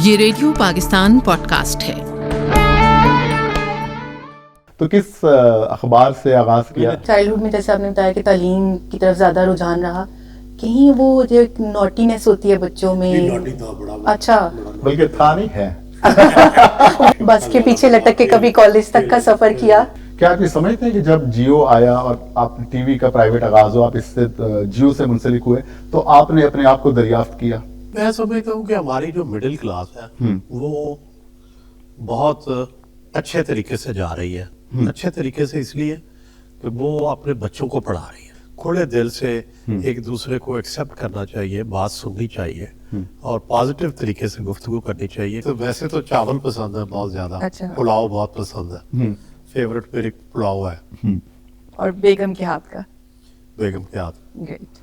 یہ radio Pakistan pod cost ہے۔ تو کس اخبار سے آغاز کیا؟ چائلڈہڈ میں جیسے آپ نے بتایا کہ تعلیم کی طرف زیادہ رجحان رہا، کہیں وہ جو ایک نوٹینس ہوتی ہے بچوں میں، اچھا بلکہ تھا نہیں ہے، بس کے پیچھے لٹک کے کبھی کالج تک کا سفر کیا۔ کیا آپ یہ سمجھتے ہیں کہ جب جیو آیا اور آپ ٹی وی کا پرائیویٹ آغاز ہو، آپ اس سے جیو سے منسلک ہوئے، تو آپ نے اپنے آپ کو دریافت کیا؟ میں سمجھتا ہوں کہ ہماری جو مڈل کلاس ہے وہ بہت اچھے طریقے سے جا رہی ہے۔ اچھے طریقے سے اس لیے کہ وہ اپنے بچوں کو پڑھا رہی ہے، کھلے دل سے ایک دوسرے کو ایکسیپٹ کرنا چاہیے، بات سننی چاہیے اور پازیٹیو طریقے سے گفتگو کرنی چاہیے۔ تو ویسے تو چاول پسند ہے بہت زیادہ، پلاؤ بہت پسند ہے، فیوریٹ میری پلاؤ ہے، اور بیگم کے ہاتھ کا؟ بیگم کے ہاتھ۔ گریٹ۔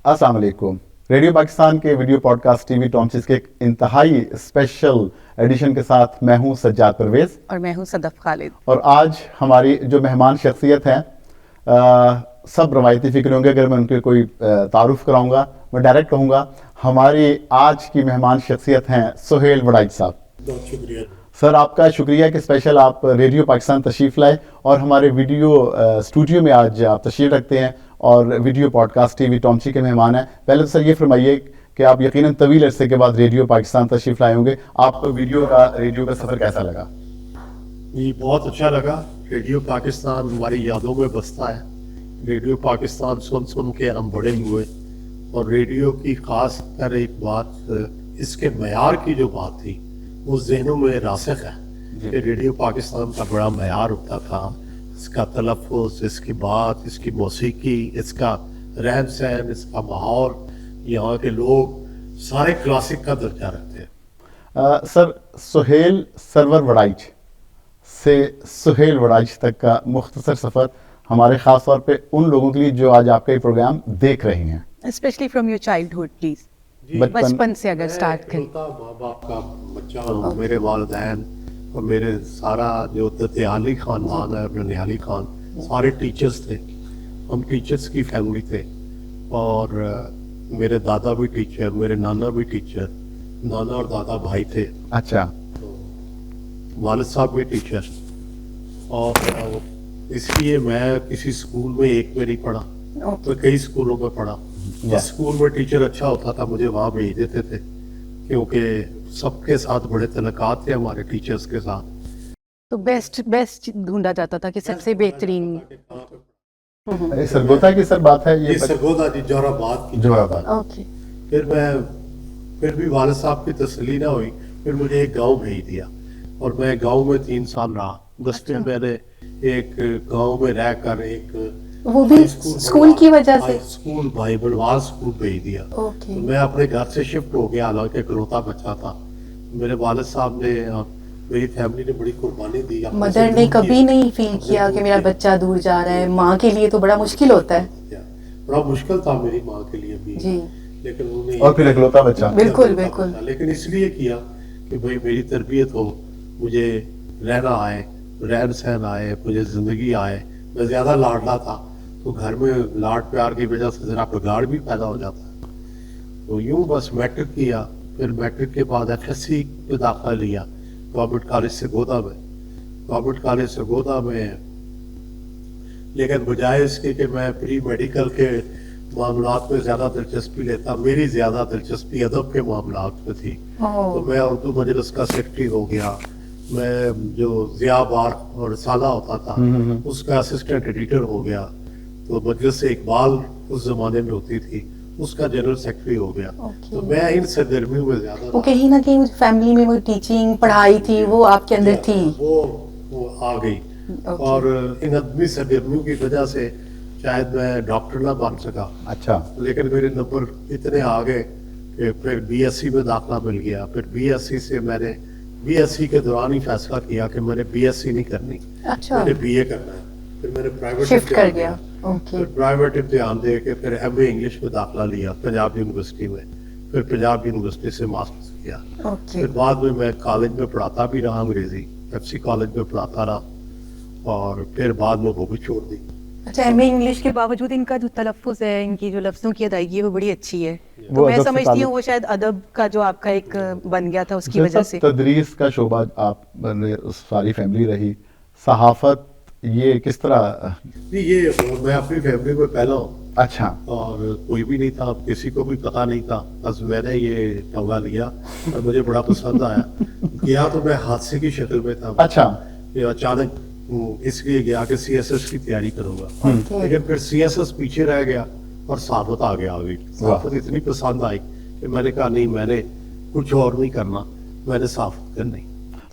السلام علیکم۔ ریڈیو پاکستان کے video podcast TV ٹامچز کے ایک انتہائی اسپیشل ایڈیشن کے ساتھ میں ہوں سجاد پرویز اور میں ہوں صدف خالد۔ اور آج ہماری جو مہمان شخصیت ہیں سب روایتی فکر ہوں گے اگر میں ان کے کوئی تعارف کراؤں گا، میں ڈائریکٹ کہوں گا ہماری آج کی مہمان شخصیت ہیں سہیل وڑائچ صاحب۔ بہت شکریہ سر، آپ کا شکریہ کہ اسپیشل آپ ریڈیو پاکستان تشریف لائے اور ہمارے ویڈیو اسٹوڈیو میں آج آپ تشریف رکھتے ہیں اور video podcast TV ٹامچی کے مہمان ہیں۔ پہلے تو سر یہ فرمائیے کہ آپ یقیناً طویل عرصے کے بعد ریڈیو پاکستان تشریف لائے ہوں گے، آپ کو ریڈیو کا سفر کیسا لگا؟ یہ بہت اچھا لگا۔ ریڈیو پاکستان ہماری یادوں میں بستا ہے، ریڈیو پاکستان سن سن کے ہم بڑے ہوئے، اور ریڈیو کی خاص کر ایک بات، اس کے معیار کی جو بات تھی وہ ذہنوں میں راسخ ہے کہ ریڈیو پاکستان کا بڑا معیار ہوتا تھا، اس کا تلفظ، اس کی بات، اس کی موسیقی، اس کا رہن سہن، اس کا ماحول، یہاں کے لوگ سارے کلاسک کا درجہ رکھتے ہیں۔ سر، سہیل سرور وڑائچ سے سہیل وڑائچ تک کا مختصر سفر ہمارے خاص طور پہ ان لوگوں کے لیے جو آج آپ کا یہ پروگرام دیکھ رہے ہیں، specially from your childhood please, بچپن سے اگر سٹارٹ کریں۔ ماں باپ کا بچہ ہوں، میرے والدین اور میرے سارا جو نہیالی خاندان ہے، نہیالی خان، سارے ٹیچرز تھے، ہم ٹیچرز کی فیملی تھے، اور میرے دادا بھی ٹیچر، میرے نانا بھی ٹیچر، نانا اور دادا بھائی تھے، اچھا، والد صاحب بھی ٹیچر، اور اس لیے میں کسی اسکول میں ایک میں نہیں پڑھا، میں کئی اسکولوں میں پڑھا۔ جس اسکول میں ٹیچر اچھا ہوتا تھا مجھے وہاں بھیج دیتے تھے، کیونکہ سب کے ساتھ بڑے تعلقات تھے ہمارے ٹیچرز کے ساتھ۔ تو بیسٹ ڈھونڈا جاتا تھا کہ سب سے بہترین سرگودا کی سر بات ہے یہ سرگودا جی، جوہر آباد کی۔ اوکے۔ پھر بھی والد صاحب کی تسلی نہ ہوئی، پھر مجھے ایک گاؤں بھیج دیا، اور میں گاؤں میں 3 سال رہا۔ دستے میں نے ایک گاؤں میں رہ کر ایک وہ بھی اسکول کی وجہ سے اسکول بھائی بلوار اسکول بھیج دیا۔ تو میں اپنے گھر سے شفٹ ہو گیا، حالانکہ اکلوتا بچہ تھا۔ میرے والد صاحب نے، میری فیملی نے بڑی قربانی دی۔ مدر نے کبھی نہیں فیل کیا کہ میرا بچہ دور جا رہا ہے؟ ماں کے لیے تو بڑا مشکل ہوتا ہے۔ بڑا مشکل تھا میری ماں کے لیے بھی، لیکن انہوں نے، اور پھر اکلوتا بچہ، بالکل بالکل، لیکن اس لیے کیا کہ بھائی میری تربیت ہو، مجھے رہنا آئے، رہن سہن آئے، مجھے زندگی آئے۔ میں زیادہ لاڈلا تھا تو گھر میں لاڈ پیار کی وجہ سے ذرا بگاڑ بھی پیدا ہو جاتا ہے۔ تو یوں بس میٹرک کیا، پھر میٹرک کے بعد ایف ایس سی میں داخلہ لیا گورنمنٹ کالج سرگودا میں، گورنمنٹ کالج سرگودا میں۔ لیکن بجائے اس کے کہ میں پری میڈیکل کے معاملات میں زیادہ دلچسپی لیتا، میری زیادہ دلچسپی ادب کے معاملات میں تھی، تو میں اردو مجلس کا سیکرٹری ہو گیا۔ میں جو ضیاء بار اور رسالہ ہوتا تھا اس کا اسسٹنٹ ایڈیٹر ہو گیا۔ تو مجلس اقبال اس زمانے میں ہوتی تھی، اس کا جنرل سیکرٹری ہو گیا۔ تو میں ان سرگرمیوں میں زیادہ، وہ کہیں نہ کہیں فیملی میں وہ ٹیچنگ پڑھائی تھی وہ آپ کے اندر تھی، وہ آ گئی، اور ان ادبی سرگرمیوں کی وجہ سے شاید میں ڈاکٹر نہ بن سکا۔ اچھا، لیکن میرے نمبر اتنے آ گئے کہ پھر بی ایس سی میں داخلہ مل گیا۔ پھر بی ایس سی سے میں نے بی ایس سی کے دوران ہی فیصلہ کیا کہ میں نے بی ایس سی نہیں کرنی، میں نے بی اے کرنا ہے۔ پھر میں نے پرائیویٹ شفٹ کر گیا، پھر پرائیویٹ امتحان دے کے پھر ایم اے انگلش میں داخلہ لیا پنجاب یونیورسٹی میں۔ फिर पंजाब यूनिवर्सिटी से मास्टर्स किया। ओके फिर बाद में मैं कॉलेज में पढ़ाता भी रहा अंग्रेजी, एफसी कॉलेज में पढ़ाता रहा, और फिर बाद में वो भी छोड़ दी। अच्छा, एमए इंग्लिश के बावजूद इनका जो तलफ़्फ़ुज़ है, इनकी जो लफ्ज़ों की अदायगी है वो बड़ी अच्छी है। तो मैं अदब से समझती हूँ ताल्लुक- वो शायद अदब का जो आपका एक बन गया था उसकी वजह से। तदरीस का शोबा आप सारी फैमिली रही, सहाफत ये किस तरह? नहीं, ये मैं अपनी फैमिली में पहला हूँ, अच्छा और कोई भी नहीं था, किसी को भी पता नहीं था, बस मैंने ये पंगा लिया और मुझे बड़ा पसंद आया। गया तो मैं हादसे की शक्ल में था। अच्छा ये अचानक इसलिए गया कि सीएसएस की तैयारी करूंगा, ओके। लेकिन फिर सीएसएस पीछे रह गया और साफत आ गया। अभी साफत इतनी पसंद आई कि मैंने कहा नहीं, मैंने कुछ और नहीं करना, मैंने साफत करनी।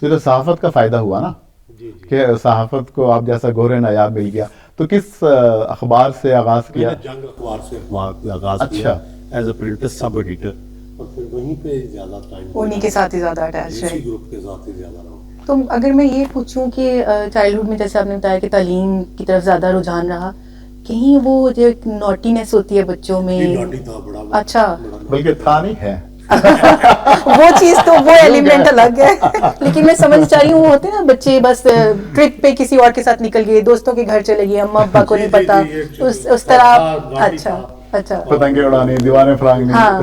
तो ये सहाफत का फायदा हुआ ना जी कि सहाफत को आप जैसा गोरे नायाब मिल गया। तो किस अखबार से आगाज किया? मैंने जंग अखबार से आगाज अच्छा। किया as a printer sub editor, और फिर वहीं पे ज्यादा टाइम उन्हीं के साथ ही ज़्यादा अटैच है। इसी ग्रुप के साथ ही ज्यादा रहा। तो अगर मैं ये पूछूं कि चाइल्डहुड में जैसे आपने बताया कि तालीम की तरफ ज़्यादा रुझान रहा, कहीं वो जो एक नॉटीनेस होती है बच्चों में, नॉटी था बड़ा। अच्छा। बल्कि था नहीं है। वो चीज़ तो वो एलिमेंट अलग है, लेकिन मैं समझ चाह रही हूँ वो होते हैं ना बच्चे बस ट्रिप पे किसी और के साथ निकल गए, दोस्तों के घर चले गए, अम्मा अब्बा को नहीं जी, पता, जी, जी, उस तरह हाँ, आप- नॉटी अच्छा था। अच्छा पतंगे उड़ानी, दीवारें फरांगनी। हाँ,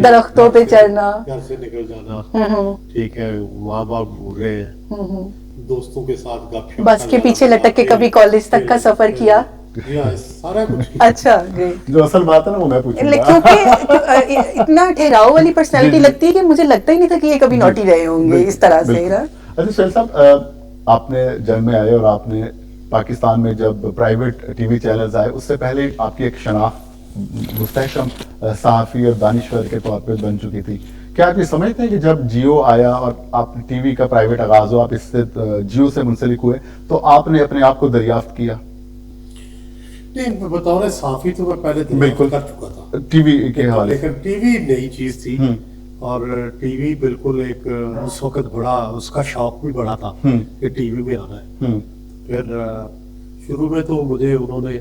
दरख्तों पे चढ़ना। घर से निकल जाना, हम्म, ठीक है, माँ बाप भूल रहे हैं, हम्म। दोस्तों के साथ गपशप बस के पीछे लटक के कभी कॉलेज तक का सफर किया? सारा कुछ। अच्छा, ग्रेट। जो असल बात है ना वो मैं पूछूंगा। क्योंकि इतना ठहराव वाली पर्सनालिटी लगती है कि मुझे लगता ही नहीं था कि ये कभी नॉटी रहे होंगे इस तरह से ना। अच्छा सुहेल साहब, आपने जंग में आए और आपने पाकिस्तान में जब प्राइवेट टीवी चैनल्स आए, उससे पहले आपकी एक शनाख्त मुस्तहकम सहाफ़ी और दानिश्वर के तौर पे बन चुकी थी। क्या आप ये समझते हैं कि जब जियो आया और आप टीवी का प्राइवेट आगाज हो, आप इससे जियो से मुंसलिक हुए, तो आपने अपने आप को दरियाफ्त किया? नहीं, बतौर साफी तो मैं पहले बिल्कुल। कर चुका था टीवी के हवाले से। लेकिन टीवी नई चीज थी, और टीवी बिल्कुल एक उस वक्त बड़ा उसका शौक भी बड़ा था कि टीवी में आना है। फिर शुरू में तो मुझे उन्होंने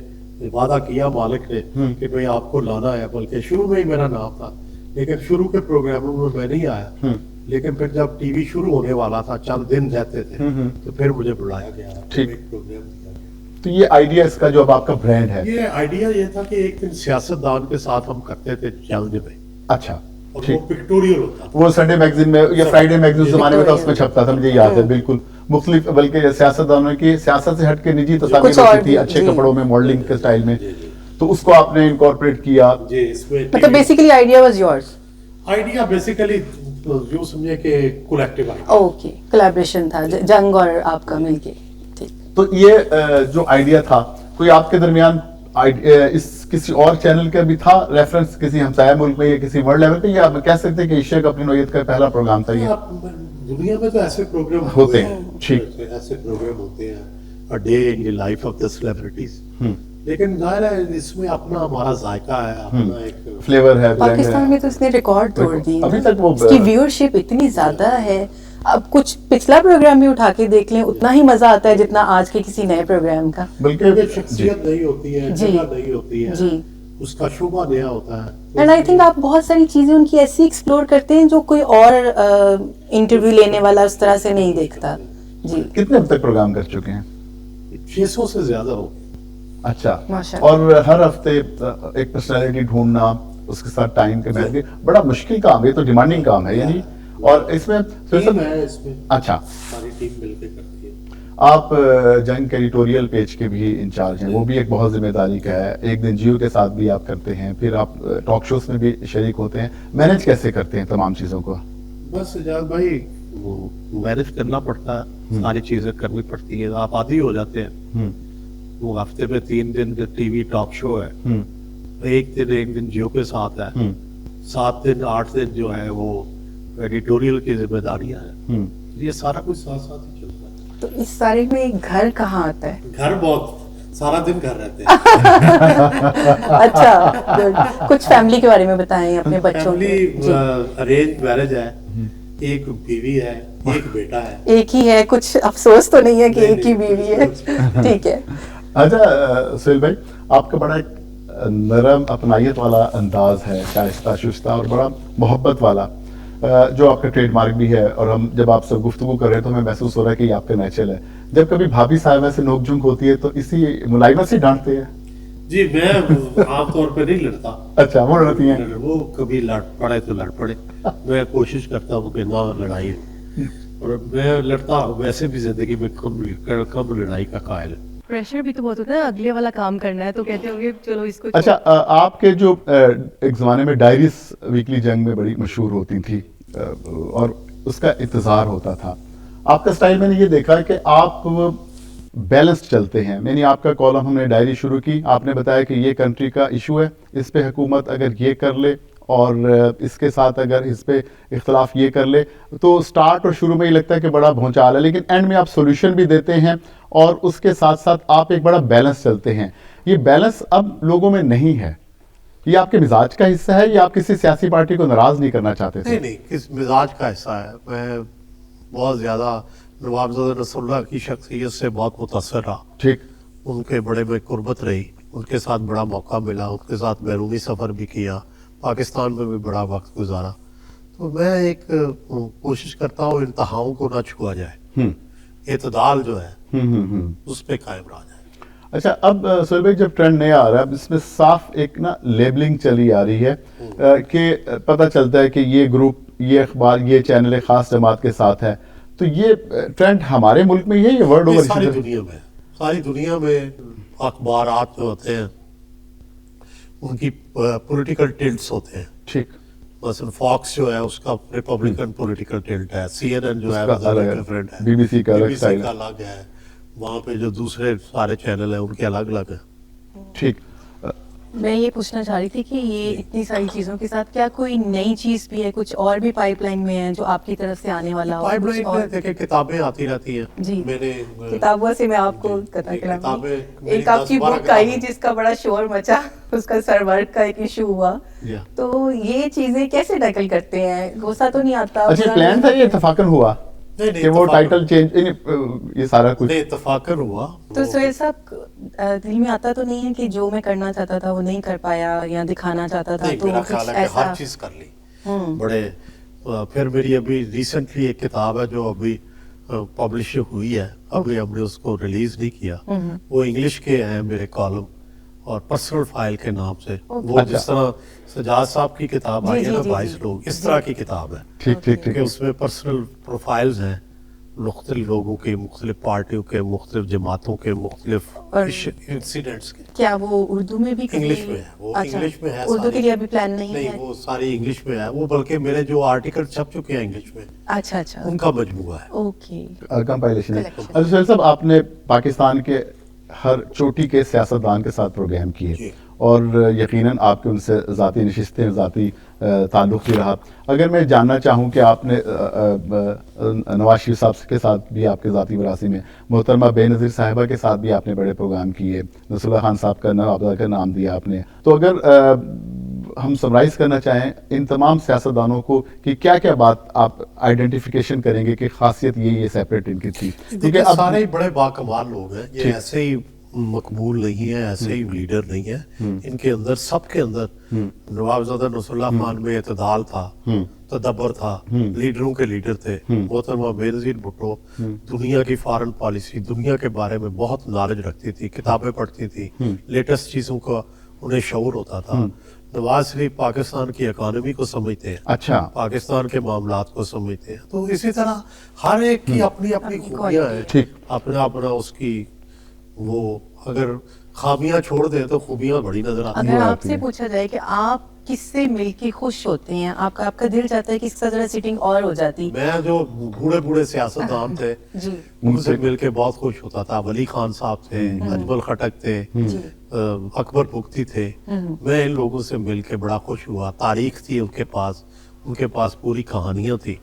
वादा किया मालिक ने कि भाई आपको लाना है, बल्कि शुरू में ही मेरा नाम था, लेकिन शुरू के प्रोग्रामों में मैं नहीं आया। लेकिन फिर जब टीवी शुरू होने वाला था, चंद दिन रहते थे, तो फिर मुझे बुलाया गया, ठीक। एक प्रोग्राम दिया गया। तो ये आइडिया इसका जो अब आपका ब्रांड है। ये आइडिया ये था कि एक दिन सियासतदान के साथ हम करते थे चैलेंज में, अच्छा और वो ठीक। पिक्टोरियल होता था। वो संडे मैगजीन में या फ्राइडे मैगजीन जमाने में था, उसमें छपता था, मुझे याद है बिल्कुल। मुख्तलिफ, बल्कि सियासतदानों की सियासत से हट के निजी तस्वीर कुछ और होती थी, भी, अच्छे जी। कपड़ों में, मॉडलिंग के स्टाइल में, तो उसको आपने इनकॉर्पोरेट किया। जी, इसमें मतलब basically idea was yours? Idea basically जो समझे कि कलेक्टिव आइडिया। ओके, कोलैबोरेशन था जंग और आपका मिलके। ठीक। तो ये जो आइडिया था, कोई आपके दरमियान इस किसी और चैनल का भी था रेफरेंस, किसी हमसाया मुल्क में या किसी वर्ल्ड लेवल पे, या आप कह सकते हैं कि एशिया कप अपनी नौयत का पहला प्रोग्राम था ये? दुनिया में तो ऐसे प्रोग्राम होते हैं, ठीक। ऐसे प्रोग्राम होते हैं, a day in the life of the celebrities, लेकिन जाहिर है इसमें अपना हमारा जायका है, अपना एक फ्लेवर है, ब्रांड पाकिस्तान है। में तो इसने रिकॉर्ड तोड़ दी, अभी तक वो इसकी व्यूअरशिप इतनी ज्यादा है। अब कुछ पिछला प्रोग्राम भी उठा के देख लें, उतना ही मजा आता है जितना आज के किसी नए प्रोग्राम का। बल्कि शख्सियत नहीं होती है, जी। जगह नहीं होती है, जी। उसका शोभा नया होता है। एंड आई थिंक आप बहुत सारी चीजें उनकी ऐसी एक्सप्लोर करते हैं जो कोई और इंटरव्यू लेने वाला उस तरह से नहीं देखता। जी, कितने अब तक प्रोग्राम कर चुके हैं? 600 से ज्यादा हो। अच्छा, माशाल्लाह। और हर हफ्ते एक पर्सनालिटी ढूंढना, उसके साथ टाइम के मैच, बड़ा मुश्किल काम है, ये तो डिमांडिंग काम है यानी। और इसमें टीम है इसमें, अच्छा, सारी टीम मिलकर करती है। आप जंग के एडिटोरियल पेज के भी इंचार्ज हैं, वो भी एक बहुत जिम्मेदारी का है। एक दिन जियो के साथ भी आप करते हैं, फिर आप टॉक शोज में भी शरीक होते हैं। मैनेज कैसे करते हैं तमाम चीजों को? बस इजाज भाई, वो मैनेज करना पड़ता है, सारी चीजें करनी पड़ती है, आप आदी हो जाते हैं। वो हफ्ते में 3 दिन टीवी टॉक शो है, एक दिन जियो के साथ है, 7 दिन 8 दिन जो है वो एडिटोरियल की जिम्मेदारियां हैं। ये सारा कुछ साथ साथ ही चलता है। तो इस सारे में घर कहाँ आता है? घर बहुत सारा दिन घर रहते हैं। अच्छा, good. कुछ फैमिली के बारे में बताएं अपने बच्चों के। फैमिली जी। अरेंज मैरिज है, एक बीवी है, एक बेटा है। एक ही है, कुछ अफसोस तो नहीं है कि नहीं, एक ही नहीं, बीवी है? ठीक है। अच्छा सुहेल भाई, आपका बड़ा एक नरम अपनायत वाला अंदाज है, शाइस्ता शुस्ता और बड़ा मोहब्बत वाला, जो आपका ट्रेडमार्क भी है, और हम जब आपसे गुफ्तगू कर रहे हैं तो हमें महसूस हो रहा है कि ये आपका नेचर है। जब कभी भाभी साहिबा से नोक झोंक होती है तो इसी मुलायमत से डांटते हैं? जी, मैं आमतौर पर नहीं लड़ता। अच्छा, वो लड़ती हैं? वो कभी लड़ पड़े तो लड़ पड़े, मैं कोशिश करता हूँ कि ना लड़ाई, और मैं लड़ता वैसे भी जिंदगी में कम लड़ाई का कायल। प्रेशर भी तो बहुत होता है, अगले वाला काम करना है तो कहते होंगे चलो इसको। अच्छा, आपके जो एक ज़माने में डायरीज वीकली जंग में बड़ी मशहूर होती थी और उसका इंतज़ार होता था, आपका स्टाइल मैंने ये देखा है कि आप बैलेंस चलते हैं। यानी आपका कॉलम, हमने डायरी शुरू की, आपने बताया कि ये कंट्री का इशू है, इस पे हुकूमत अगर ये कर ले और इसके साथ अगर इस पे इख्तलाफ ये कर ले, तो स्टार्ट और शुरू में ही लगता है कि बड़ा भौचाल है, लेकिन एंड में आप सोल्यूशन भी देते हैं और उसके साथ साथ आप एक बड़ा बैलेंस चलते हैं। ये बैलेंस अब लोगों में नहीं है, ये आपके मिजाज का हिस्सा है या आप किसी सियासी पार्टी को नाराज नहीं करना चाहते थे? नहीं, किस मिजाज का हिस्सा है। मैं बहुत ज्यादा नवाबजादा रसूलुल्लाह की शख्सियत से बहुत मुतासर रहा। ठीक। उनके बड़े में कुर्बत रही, उनके साथ बड़ा मौका मिला, उनके साथ बैरूनी सफर भी किया, पाकिस्तान में भी बड़ा वक्त गुजारा। तो मैं एक कोशिश करता हूँ इंतहाओं को ना छुआ जाए, एतदाल जो है उस पे कायम रहा जाए। अच्छा, अब सोहेल भाई जब ट्रेंड नया आ रहा है, इसमें साफ एक ना लेबलिंग चली आ रही है कि पता चलता है कि ये ग्रुप, ये अखबार, ये चैनल एक खास जमात के साथ है, तो ये ट्रेंड हमारे मुल्क में ये वर्ल्ड ओवर सारी दुनिया में अखबारात जो होते हैं उनकी पॉलिटिकल टिल्ट्स होते हैं। ठीक। मसलन फॉक्स जो है उसका रिपब्लिकन पॉलिटिकल टिल्ट है, CNN जो है डिफरेंट है, BBC का अलग स्टाइल का अलग है, वहाँ पे जो दूसरे सारे चैनल हैं उनके अलग अलग है। ठीक। मैं ये पूछना चाह रही थी कि ये इतनी सारी चीजों के साथ क्या कोई नई चीज भी है, कुछ और भी पाइपलाइन में है जो आपकी तरफ से आने वाला हो? पाइपलाइन में देखिए किताबें आती रहती हैं। जी, मैंने किताबों से मैं आपको कथा किताबें, एक आपकी बुक आई जिसका बड़ा शोर मचा, उसका सर्वर का एक इशू हुआ, तो ये चीजें कैसे टैकल करते हैं? गुस्सा तो नहीं आता? अच्छा, प्लान था ये, इत्तेफाकन हुआ कि वो टाइटल चेंज, ये सारा कुछ इत्तेफाकन हुआ? तो सोहेल साहब, दिल में आता तो नहीं है कि जो मैं करना चाहता था वो नहीं कर पाया या दिखाना चाहता था? तो मेरा ख्याल है कि हर चीज कर ली बड़े। फिर मेरी अभी रिसेंटली एक किताब है जो अभी पब्लिश हुई है, अभी हमने उसको रिलीज नहीं किया। वो इंग्लिश के हैं मेरे कॉलम, और पर्सनल फाइल के नाम से। वो जिस तरह सजाद साहब की किताब आई है ना 22 लोग, इस तरह की किताब है। ठीक ठीक ठीक। उसमें पर्सनल प्रोफाइल्स हैं मुख्तलिफ लोगों के, मुख्तलिफ पार्टियों के, मुख्तलिफ जमातों के, मुख्तलिफ इंसिडेंट्स के। क्या वो उर्दू में भी? इंग्लिश में है वो। इंग्लिश में है। उर्दू के लिए अभी प्लान नहीं है? नहीं, वो सारी इंग्लिश में है वो, बल्कि मेरे जो आर्टिकल छप चुके हैं इंग्लिश में, अच्छा अच्छा, उनका मजमूआ है। ओके, कंपाइलेशन है। अच्छा सोहेल साहब, आपने पाकिस्तान के हर चोटी के सियासतदान के साथ प्रोग्राम किए और यकीनन आपके उनसे ज़ाती नशिस्तें, ज़ाती ताल्लुक़ भी रहा। अगर मैं जानना चाहूँ कि आपने नवाज शरीफ साहब के साथ भी आपके ज़ाती वरासी में, मोहतरमा बेनज़ीर साहिबा के साथ भी आपने बड़े प्रोग्राम किए, नसरुल्लाह खान साहब का नवाबदार का नाम दिया आपने, तो अगर हम समराइज़ करना चाहें इन तमाम सियासतदानों को कि क्या क्या बात आप आइडेंटिफिकेशन करेंगे कि खासियत ये सेपरेट इनकी थी? क्योंकि सारे ही बड़े बाकमाल लोग हैं, ये ऐसे ही मकबूल नहीं है, ऐसे ही लीडर नहीं है। इनके अंदर, सबके अंदर नवाबजादा नसरुल्लाह खान में इत्तेदाल था, तदब्बर था, लीडरों के लीडर थे। मोहतरमा बेनज़ीर भुट्टो दुनिया की फॉरेन पॉलिसी, दुनिया के बारे में बहुत नॉलेज रखती थी, किताबें पढ़ती थी, लेटेस्ट चीजों का उन्हें शऊर होता था। नवाज शरीफ पाकिस्तान की इकोनॉमी को समझते हैं, अच्छा, पाकिस्तान के मामलात को समझते हैं। तो इसी तरह हर एक की अपनी अपनी खूबियां हैं, अपना अपना उसकी, वो अगर खामियां छोड़ दे तो खूबियां बड़ी नजर आती हैं। अगर आपसे पूछा जाए कि आप किससे मिलके खुश होते हैं, आपका दिल चाहता है कि इसका जरा सिटिंग और हो जाती? मैं जो बूढ़े बूढ़े सियासतदान थे उनसे मिलके बहुत खुश होता था। वली खान साहब थे, अजमल खटक थे, अकबर पुख्ती थे, मैं इन लोगों से मिलके बड़ा खुश हुआ। तारीख थी उनके पास पूरी कहानियां थी,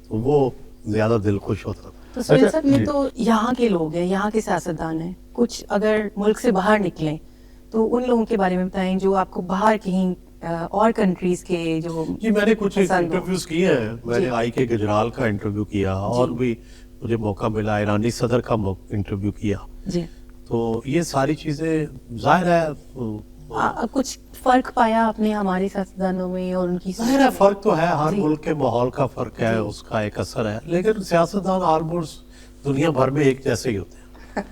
तो वो ज्यादा दिल खुश होता था। तो सोहेल साहब, ये तो यहाँ के लोग हैं, यहाँ के सियासतदान हैं। कुछ अगर मुल्क से बाहर निकलें तो उन लोगों के बारे में बताएं जो आपको बाहर कहीं और कंट्रीज के जो। जी, मैंने कुछ इंटरव्यूज किए हैं। मैंने IK गुजराल का इंटरव्यू किया और भी मुझे मौका मिला ईरानी सदर का इंटरव्यू किया जी। तो ये सारी चीजें जाहिर है کچھ فرق پایا آپ نے ہمارے سیاستدانوں میں اور ان کی ظاہر ہے فرق تو ہے, ہر ملک کے ماحول کا فرق ہے, اس کا ایک اثر ہے, لیکن سیاستدان آلموسٹ دنیا بھر میں ایک جیسے ہی ہوتے ہیں.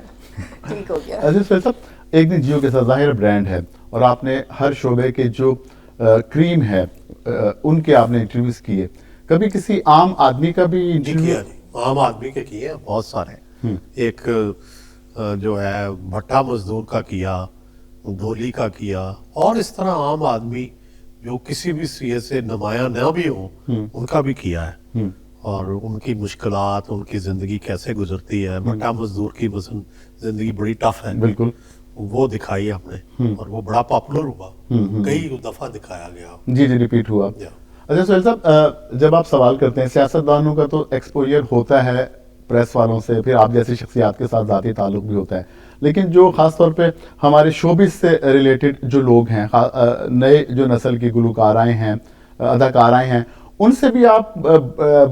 ٹھیک ہو گیا. عزیز فیصل صاحب, ایک دن جیو کے ساتھ ظاہر برانڈ ہے اور آپ نے ہر شعبے کے جو کریم ہے ان کے آپ نے انٹرویوز کیے, کبھی کسی عام آدمی کا بھی انٹرویو؟ عام آدمی کے کیے بہت سارے. ایک جو ہے بھٹا مزدور کا کیا, دھولی کا کیا, اور اس طرح عام آدمی جو کسی بھی سیے سے نمایاں نہ بھی ہوں ان کا بھی کیا ہے, اور ان کی مشکلات, ان کی زندگی کیسے گزرتی ہے. بھٹا مزدور کی مثلا زندگی بڑی ٹف ہے, بالکل وہ دکھائی ہم نے, اور وہ بڑا پاپولر ہوا, کئی دفعہ دکھایا گیا. جی ریپیٹ ہوا. اچھا سہیل صاحب, جب آپ سوال کرتے ہیں, سیاستدانوں کا تو ایکسپوجر ہوتا ہے پریس والوں سے, پھر آپ جیسی شخصیات کے ساتھ ذاتی تعلق بھی ہوتا ہے, لیکن جو خاص طور پہ ہمارے شوبز سے ریلیٹڈ جو لوگ ہیں, نئے جو نسل کی گلوکارائیں ہیں, اداکارائیں ہیں, ان سے بھی آپ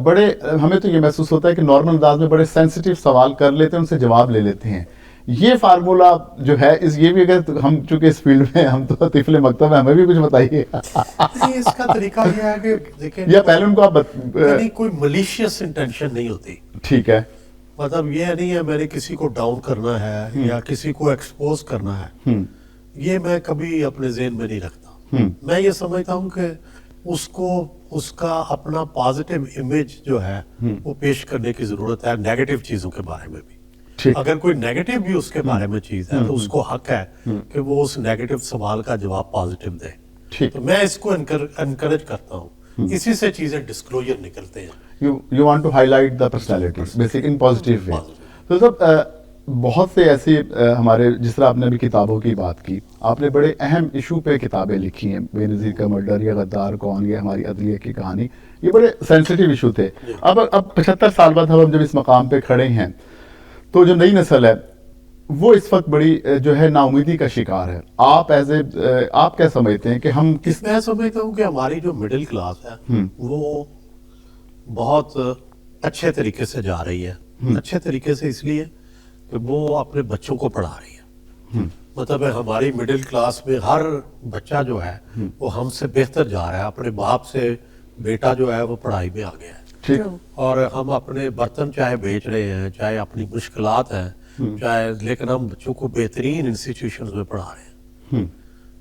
بڑے, ہمیں تو یہ محسوس ہوتا ہے کہ نارمل انداز میں بڑے سینسیٹیو سوال کر لیتے ہیں, ان سے جواب لے لیتے ہیں. یہ فارمولہ جو ہے یہ بھی, اگر ہم چونکہ اس فیلڈ میں ہم تو طفل مکتب ہیں, ہمیں بھی کچھ بتائیے. اس کا طریقہ یہ ہے کہ دیکھیں, یا پہلے ان کو آپ کوئی ملیشیس انٹینشن نہیں ہوتی. ٹھیک ہے, مطلب یہ نہیں ہے میں نے کسی کو ڈاؤن کرنا ہے یا کسی کو ایکسپوز کرنا ہے, یہ میں کبھی اپنے ذہن میں نہیں رکھتا. میں یہ سمجھتا ہوں کہ اس کو اس کا اپنا پازیٹیو امیج جو ہے وہ پیش کرنے کی ضرورت ہے, نیگیٹو چیزوں کے بارے میں بھی. اگر کوئی نیگیٹو بھی اس کے بارے میں چیز ہے تو اس کو حق ہے کہ وہ اس نیگیٹو سوال کا جواب پازیٹیو دے. تو میں اس کو انکریج کرتا ہوں, اسی سے چیزیں ڈسکلوجر نکلتے ہیں. you want to highlight the personalities basic in positive way. تو سب بہت سے ایسی ہمارے, جس طرح آپ نے ابھی کتابوں کی بات کی, آپ نے بڑے اہم ایشو پہ کتابیں لکھی ہیں, بے نظیر کا مرڈر یا غدار کون, یا ہماری عدلیہ کی کہانی, یہ بڑے سینسیٹیو ایشو تھے. اب 75 سال بعد ہم جب اس مقام پہ کھڑے ہیں تو جو نئی نسل ہے وہ اس وقت بڑی جو ہے نا امیدی کا شکار ہے. آپ آپ کیا سمجھتے ہیں کہ ہم کس؟ میں سمجھتا ہوں کہ ہماری جو مڈل کلاس ہے وہ بہت اچھے طریقے سے جا رہی ہے. اچھے طریقے سے اس لیے کہ وہ اپنے بچوں کو پڑھا رہی ہے. مطلب ہماری مڈل کلاس میں ہر بچہ جو ہے وہ ہم سے بہتر جا رہا ہے. اپنے باپ سے بیٹا جو ہے وہ پڑھائی میں آ گیا ہے, اور ہم اپنے برتن چاہے بیچ رہے ہیں, چاہے اپنی مشکلات ہیں چاہے, لیکن ہم بچوں کو بہترین انسٹیٹیوشنز میں پڑھا رہے ہیں.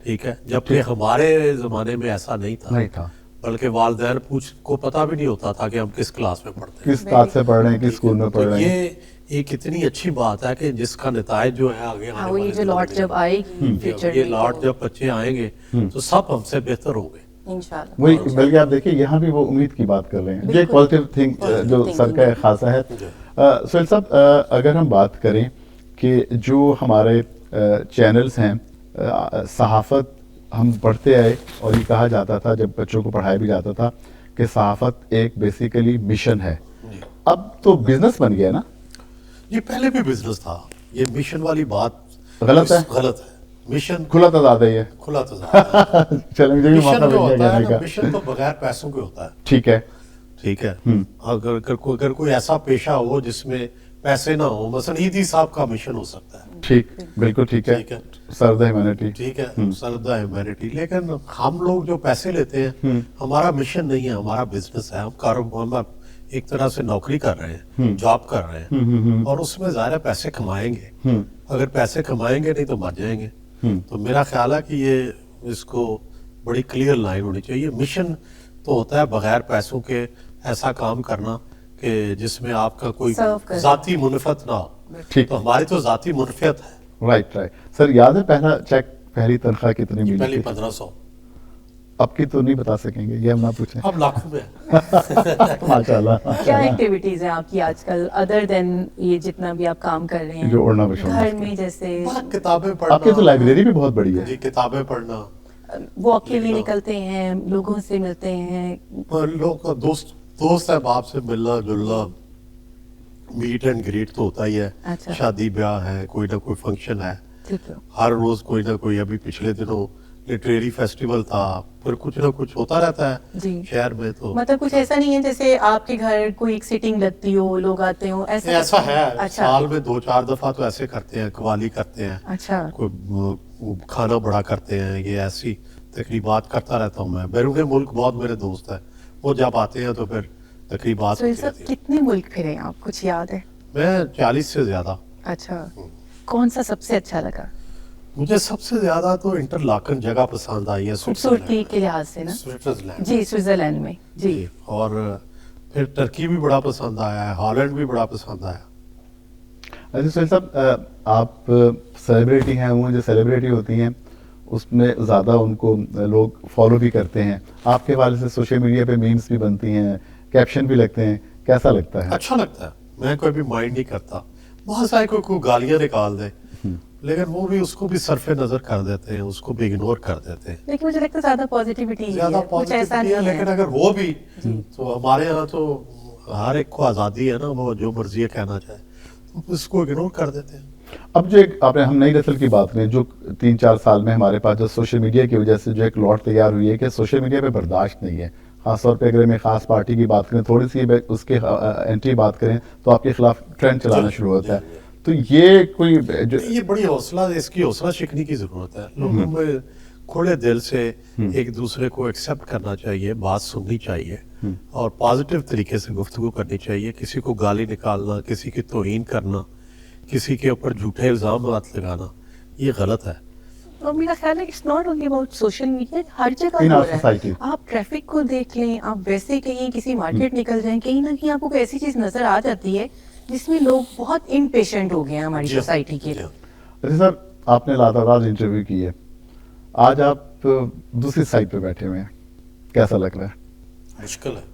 ٹھیک ہے, جبکہ ہمارے زمانے میں ایسا نہیں تھا, بلکہ والدین کو پتہ بھی نہیں ہوتا تھا کہ ہم کس کلاس میں پڑھتے ہیں, کس کلاس سے پڑھ رہے ہیں, کس اسکول میں پڑھ رہے ہیں. یہ ایک اتنی اچھی بات ہے کہ جس کا نتائج جو ہے آگے آنے والے جو لاٹ جب آئے گی, یہ لاٹ جب بچے آئیں گے تو سب ہم سے بہتر ہوں گے انشاءاللہ. وہی, بلکہ آپ دیکھیں یہاں بھی وہ امید کی بات کر رہے ہیں, جو ایک پازیٹیو تھنگ جو سر کا خاصا ہے. سہیل صاحب, اگر ہم بات کریں کہ جو ہمارے چینلز ہیں, صحافت ہم پڑھتے آئے, اور یہ کہا جاتا تھا جب بچوں کو پڑھایا بھی جاتا تھا کہ صحافت ایک بیسیکلی مشن ہے. اب تو بزنس بن گیا نا. یہ پہلے بھی بزنس تھا, یہ مشن والی بات غلط ہے. غلط ہے. مشن کھلا تضاد ہے, یہ کھلا تضاد ہے. چلیں مجھے بھی موقع مل گیا کہنے کا. مشن تو بغیر پیسوں کے ہوتا ہے. ٹھیک ہے, ٹھیک ہے. اگر کوئی ایسا پیشہ ہو جس میں پیسے نہ ہو, مثلا عیدی صاحب کا مشن ہو سکتا ہے. ٹھیک, بالکل ٹھیک ہے, سرد ہیومینٹی. ٹھیک ہے, سرد ہیومینٹی. لیکن ہم لوگ جو پیسے لیتے ہیں, ہمارا مشن نہیں ہے, ہمارا بزنس ہے. ہم کاروبار ایک طرح سے نوکری کر رہے ہیں, جاب کر رہے ہیں, اور اس میں ظاہر پیسے کمائیں گے. اگر پیسے کمائیں گے نہیں تو مر جائیں گے. تو میرا خیال ہے کہ یہ اس کو بڑی کلیئر لائن ہونی چاہیے. مشن تو ہوتا ہے بغیر پیسوں کے ایسا کام کرنا کہ جس میں آپ کا کوئی ذاتی منفعت نہ ہو. تو ہماری تو ذاتی منفعت ہے. رائٹ. سر یاد ہے پہلا چیک, پہلی تنخواہ کتنی ملی؟ پہلی 1500. اب کی تو نہیں بتا سکیں گے, یہ ہم نہ پوچھیں. اب لاکھوں میں. ماشاءاللہ. کیا ایکٹیویٹیز ہیں آپ کی آج کل ادر دین یہ جتنا بھی آپ کام کر رہے ہیں؟ جو اڑنا بچھونا گھر میں جیسے کتابیں پڑھنا. آپ کی تو لائبریری بھی بہت بڑی ہے. جی, کتابیں پڑھنا. واک کے لیے نکلتے ہیں, لوگوں سے ملتے ہیں, لوگ دوست احباب سے ملنا جلنا, میٹ اینڈ گریٹ تو ہوتا ہی ہے. شادی بیاہ ہے, کوئی نہ کوئی فنکشن ہے, ہر روز کوئی نہ کوئی. ابھی پچھلے دنوں لٹریری فیسٹیول تھا, پھر کچھ نہ کچھ ہوتا رہتا ہے شہر میں. تو مطلب کچھ ایسا نہیں ہے جیسے آپ کے گھر کوئی ایک سیٹنگ لگتی ہو, لوگ آتے ہوں, ایسا ہے. سال میں 2-4 دفعہ تو ایسے کرتے ہیں, قوالی کرتے ہیں. اچھا. کوئی खाना बड़ा करते हैं, ये ऐसी तकरीबात करता रहता हूँ मैं। बैरून मुल्क बहुत मेरे दोस्त हैं, वो जब आते हैं तो फिर तकरीबात तो ये होती सब रहती है। कितने मुल्क फिरे आप, कुछ याद है? मैं 40 से ज़्यादा। अच्छा, कौन सा सबसे अच्छा लगा? मुझे सबसे ज़्यादा तो इंटरलाकन जगह पसंद आई है, खूबसूरती के लिहाज से ना? स्विट्जरलैंड जी, स्विट्जरलैंड में जी। जी, और फिर टर्की भी बड़ा पसंद आया है, हॉलैंड भी बड़ा पसंद आया। अच्छा सुहेल साहब, आप सेलिब्रिटी हैं, वो जो सेलिब्रिटी होती हैं उसमें ज़्यादा उनको लोग फॉलो भी करते हैं, आपके हवाले से सोशल मीडिया पे मीम्स भी बनती हैं, कैप्शन भी लगते हैं, कैसा लगता है? अच्छा लगता है, मैं कोई भी माइंड नहीं करता। बहुत सारे कोई गालियां निकाल दे, लेकिन वो भी उसको भी सरफे नजर कर देते हैं, उसको भी इग्नोर कर देते हैं। लेकिन मुझे लगता है ज्यादा पॉजिटिविटी ज्यादा है, कुछ ऐसा पॉजिटिव नहीं है, लेकिन है। अगर वो भी तो हमारे यहाँ तो हर एक को आज़ादी है ना, वो जो मर्जी है कहना चाहे, तो उसको इग्नोर कर देते हैं। अब जो एक आपने, हम नई नस्ल की बात करें, जो 3-4 साल में हमारे पास जो सोशल मीडिया की वजह से जो एक लॉट तैयार हुई है कि सोशल मीडिया पे बर्दाश्त नहीं है, खासतौर पे अगर मैं खास पार्टी की बात करें, थोड़ी सी उसके एंट्री बात करें तो आपके खिलाफ ट्रेंड चलाना शुरू होता है। तो ये कोई जो ये बड़ी हौसला, इसकी हौसला शिकनी की जरूरत है। लोगों में खुले दिल से एक दूसरे को एक्सेप्ट करना चाहिए, बात सुननी चाहिए और पॉजिटिव तरीके से गुफ्तगू करनी चाहिए। किसी को गाली निकालना, किसी की तौहीन करना, किसी के ऊपर झूठे इल्जाम लगाना, ये गलत है। और मेरा ख्याल है it's not only about social media, हर जगह In हो our रहा society. है। आप ट्रैफिक को देख लें, आप वैसे कहीं किसी मार्केट निकल जाएं, कहीं ना कहीं आपको कोई ऐसी चीज नजर आ जाती है जिसमें लोग बहुत इम्पेशेंट हो गए हैं हमारी जी, सोसाइटी के। जी। अच्छा सर, आपने लातादार इंटरव्यू की है, आज आप दूसरी साइड पे बैठे हुए हैं, कैसा लग रहा है? मुश्किल है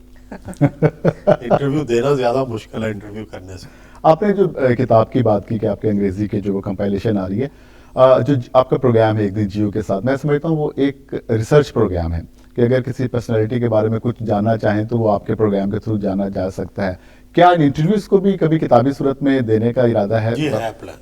इंटरव्यू देना ज्यादा मुश्किल है इंटरव्यू करने से। आपने जो किताब की बात की कि आपके अंग्रेजी के जो कंपाइलेशन आ रही है, जो आपका प्रोग्राम है एक दिन जियो के साथ, मैं समझता हूँ वो एक रिसर्च प्रोग्राम है कि अगर किसी पर्सनैलिटी के बारे में कुछ जानना चाहें तो वो आपके प्रोग्राम के थ्रू जाना जा सकता है। क्या इन इंटरव्यूज को भी कभी किताबी सूरत में देने का इरादा है? जी है प्लान।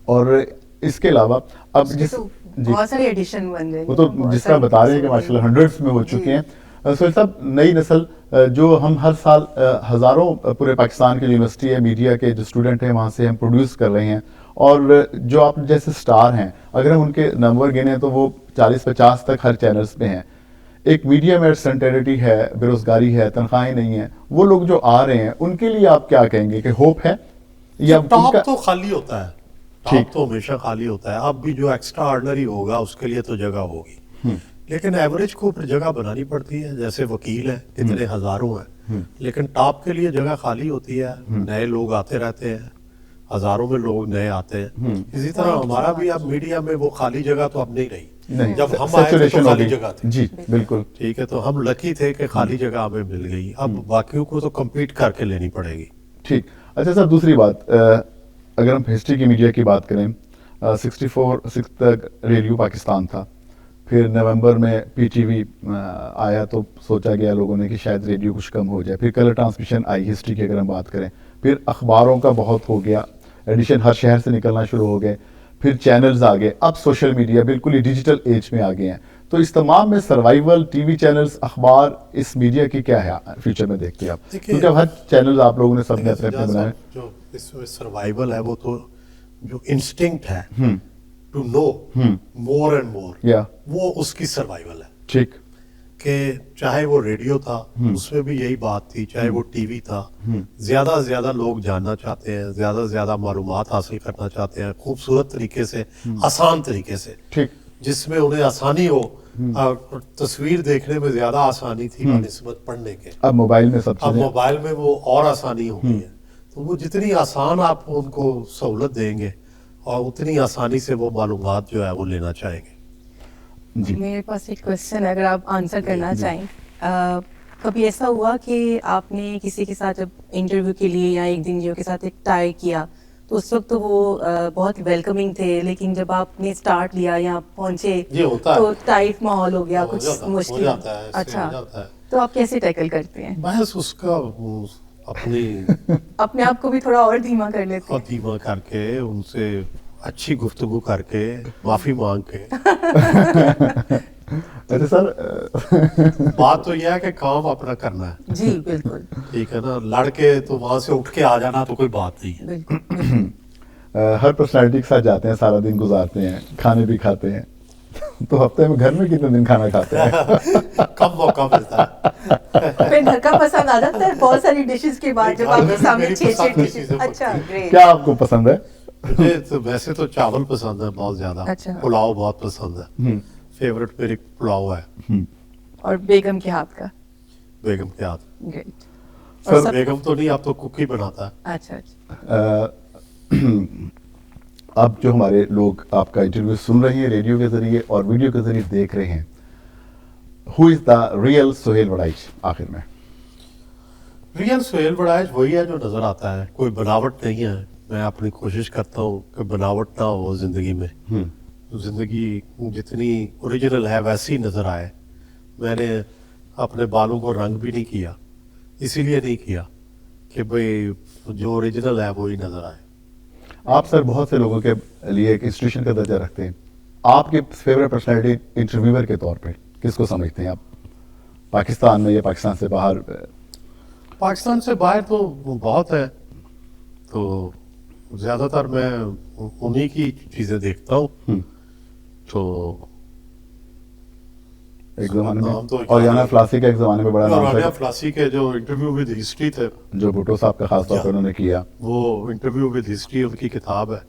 और इसके अलावा अब जिस तो जी, बहुत सारे एडिशन बन गए, वो तो बहुत जिस तरह सारे बता रहे हैं कि episode माशाल्लाह बन हंड्रेड्स में हो जी। चुके हैं। सोहेल साहब, नई नस्ल जो हम हर साल हज़ारों पूरे पाकिस्तान के यूनिवर्सिटी है, मीडिया के जो स्टूडेंट हैं वहाँ से हम प्रोड्यूस कर रहे हैं, और जो आप जैसे स्टार हैं, अगर हम उनके नंबर गिने तो वो 40-50 तक हर चैनल्स पे हैं। एक मीडिया में अनसर्टेनिटी है, बेरोजगारी है, तनख्वाहें नहीं है, वो लोग जो आ रहे हैं उनके लिए आप क्या कहेंगे कि होप है या टॉप उनका? तो खाली होता है, ठीक। टॉप तो हमेशा खाली होता है। अब भी जो एक्स्ट्रा ऑर्डिनरी होगा उसके लिए तो जगह होगी, लेकिन एवरेज को फिर जगह बनानी पड़ती है। जैसे वकील हैं, इतने हजारों हैं, लेकिन टॉप के लिए जगह खाली होती है, नए लोग आते रहते हैं, हजारों में लोग नए आते हैं। इसी तरह हमारा भी अब मीडिया में वो खाली जगह तो अब नहीं रही। नहीं, जब हम आए थे saturation तो हो खाली गई। जगह थी। जी बिल्कुल। ठीक है, तो हम लकी थे कि खाली जगह हमें मिल गई। अब बाकियों को तो कम्पीट करके लेनी पड़ेगी। ठीक। अच्छा सर, दूसरी बात, अगर हम हिस्ट्री की मीडिया की बात करें, 64 तक रेडियो पाकिस्तान था, फिर नवंबर में पीटीवी आया तो सोचा गया लोगों ने कि शायद रेडियो कुछ कम हो जाए, फिर कलर ट्रांसमिशन आई हिस्ट्री की अगर हम बात करें, फिर अखबारों का बहुत हो गया, एडिशन हर शहर से निकलना शुरू हो गए, फिर चैनल्स आ गए, अब सोशल मीडिया बिल्कुल ही डिजिटल एज में आ गए हैं। तो इस तमाम में सर्वाइवल, टीवी चैनल्स, अखबार, इस मीडिया की क्या है फ्यूचर में देखते हैं आप? देखिए, क्योंकि अब हर चैनल आप लोगों ने सबने अपने अपने बनाए। जो इसमें सर्वाइवल है, वो तो जो इंस्टिंक्ट है to know more and more, या वो उसकी सर्वाइवल है। ठीक। कि चाहे वो रेडियो था, उसमें भी यही बात थी, चाहे वो टीवी था, ज्यादा से ज्यादा लोग जानना चाहते हैं, ज्यादा से ज्यादा मालूमात हासिल करना चाहते हैं, खूबसूरत तरीके से, आसान तरीके से, ठीक। जिसमें उन्हें आसानी हो। और तस्वीर देखने में ज्यादा आसानी थी बनिस्बत पढ़ने के, अब मोबाइल में सब अब चीजें। मोबाइल में वो और आसानी हो गई है। तो वो जितनी आसान आप उनको सहूलत देंगे और उतनी आसानी से वो मालूमात जो है वो लेना चाहेंगे। जी। मेरे पास एक क्वेश्चन है, अगर आप आंसर करना चाहें। कभी ऐसा हुआ कि आपने किसी के साथ जब इंटरव्यू के लिए या एक दिन जियो के साथ एक टाई किया, तो उस वक्त तो वो बहुत वेलकमिंग थे, लेकिन जब आपने स्टार्ट लिया या पहुंचे ये होता है। तो टाइट माहौल हो गया, हो कुछ जाता है, मुश्किल? हो जाता है, इससे अच्छा, हो जाता है। तो आप कैसे टैकल करते हैं? बस उसका वो अपनी अपने आप को भी थोड़ा और धीमा कर लेते हैं? धीमा करके, उनसे अच्छी गुफ्तगू करके, माफी मांग के। अच्छा सर, बात तो यह है कि काम अपना करना है, जी बिल्कुल ठीक है ना। लड़के तो वहां से उठ के आ जाना तो कोई बात नहीं है। बिल्कुल। ہر پرسنالٹی کے ساتھ جاتے ہیں, سارا دن گزارتے ہیں, کھانے بھی کھاتے ہیں, تو ہفتے میں گھر میں کتنے دن کھانا کھاتے ہیں؟ کم موقع ملتا ہے. پھر گھر کا پسند آ جاتا ہے بہت ساری ڈشز کے بعد جب آپ کے سامنے 6 ڈشز. اچھا گریٹ. کیا آپ کو پسند ہے؟ مجھے تو ویسے تو چاول پسند ہے بہت زیادہ, اچھا. پلاؤ بہت پسند ہے, فیوریٹ میری پلاؤ ہے. اور بیگم کے ہاتھ کا؟ بیگم کے ہاتھ. گریٹ. سر بیگم تو نہیں, اب تو کوک ہی بناتا ہے. اچھا اچھا. اب جو ہمارے لوگ آپ کا انٹرویو سن رہے ہیں ریڈیو کے ذریعے اور ویڈیو کے ذریعے دیکھ رہے ہیں, ہو از دا ریئل سہیل وڑائچ؟ آخر میں ریئل سہیل وڑائچ وہی ہے جو نظر آتا ہے, کوئی بناوٹ نہیں ہے. میں اپنی کوشش کرتا ہوں کہ بناوٹ نہ ہو زندگی میں, زندگی جتنی اوریجنل ہے ویسی نظر آئے. میں نے اپنے بالوں کو رنگ بھی نہیں کیا, اسی لیے نہیں کیا کہ بھئی جو اوریجنل ہے وہی نظر آئے. آپ سر بہت سے لوگوں کے لیے ایک انسٹیٹیوشن کا درجہ رکھتے ہیں, آپ کے فیوریٹ پرسنالٹی انٹرویور کے طور پہ کس کو سمجھتے ہیں آپ, پاکستان میں یا پاکستان سے باہر؟ پاکستان سے باہر تو بہت ہے, تو زیادہ تر میں انہی کی چیزیں دیکھتا ہوں. تو ایک زمانے میں اوریانا فلاسی کا ایک زمانے میں بڑا نام اوریانا تھا, فلاسی کے جو انٹرویو ود ہسٹری تھے, جو بھٹو صاحب کا خاص طور پہ انہوں نے کیا, وہ انٹرویو ود ہسٹری ان کی کتاب ہے.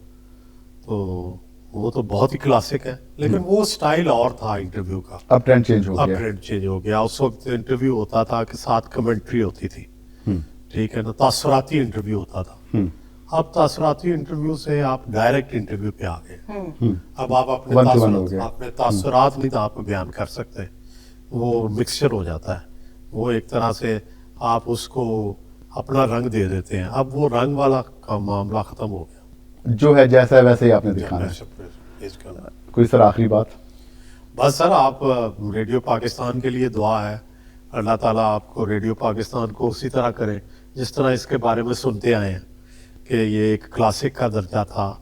تو وہ تو بہت ہی کلاسک ہے, لیکن وہ سٹائل اور تھا انٹرویو کا. اب ٹرینڈ چینج ہو اب گیا. ٹرینڈ چینج ہو گیا. اس وقت انٹرویو ہوتا تھا کہ ساتھ کمنٹری ہوتی تھی, ٹھیک ہے نا, تاثراتی انٹرویو ہوتا تھا. اب تاثراتی انٹرویو سے آپ ڈائریکٹ انٹرویو پہ آ گئے. اب آپ اپنے تاثرات نہیں تو آپ بیان کر سکتے, وہ مکسچر ہو جاتا ہے. وہ ایک طرح سے آپ اس کو اپنا رنگ دے دیتے ہیں. اب وہ رنگ والا کا معاملہ ختم ہو گیا, جو ہے جیسا ہے ویسے ہی آپ نے دکھانا ہے. کوئی سر آخری بات؟ بس سر آپ ریڈیو پاکستان کے لیے دعا ہے, اللہ تعالیٰ آپ کو ریڈیو پاکستان کو اسی طرح کرے جس طرح اس کے بارے میں سنتے آئے ہیں کہ یہ ایک کلاسک کا درجہ تھا.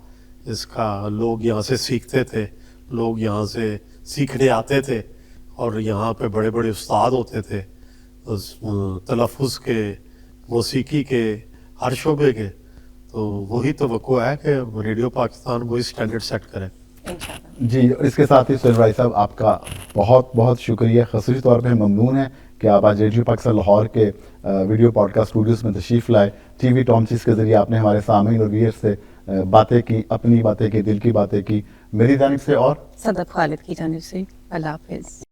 اس کا لوگ یہاں سے سیکھتے تھے, لوگ یہاں سے سیکھنے آتے تھے, اور یہاں پہ بڑے بڑے استاد ہوتے تھے تلفظ کے, موسیقی کے, ہر شعبے کے. تو وہی توقع ہے کہ ریڈیو پاکستان وہی اسٹینڈرڈ سیٹ کرے. جی, اس کے ساتھ ہی سہیل بھائی صاحب آپ کا بہت بہت شکریہ. خصوصی طور پہ ممنون ہے کہ آپ آج ریڈیو پاکستان لاہور کے ویڈیو پوڈ کاسٹ اسٹوڈیوز میں تشریف لائے. ٹی وی ٹام چیز کے ذریعے آپ نے ہمارے سامعین اور ویئر سے باتیں کی, اپنی باتیں کی, دل کی باتیں کی. میری جانب سے اور صدف خالد کی جانب سے اللہ حافظ.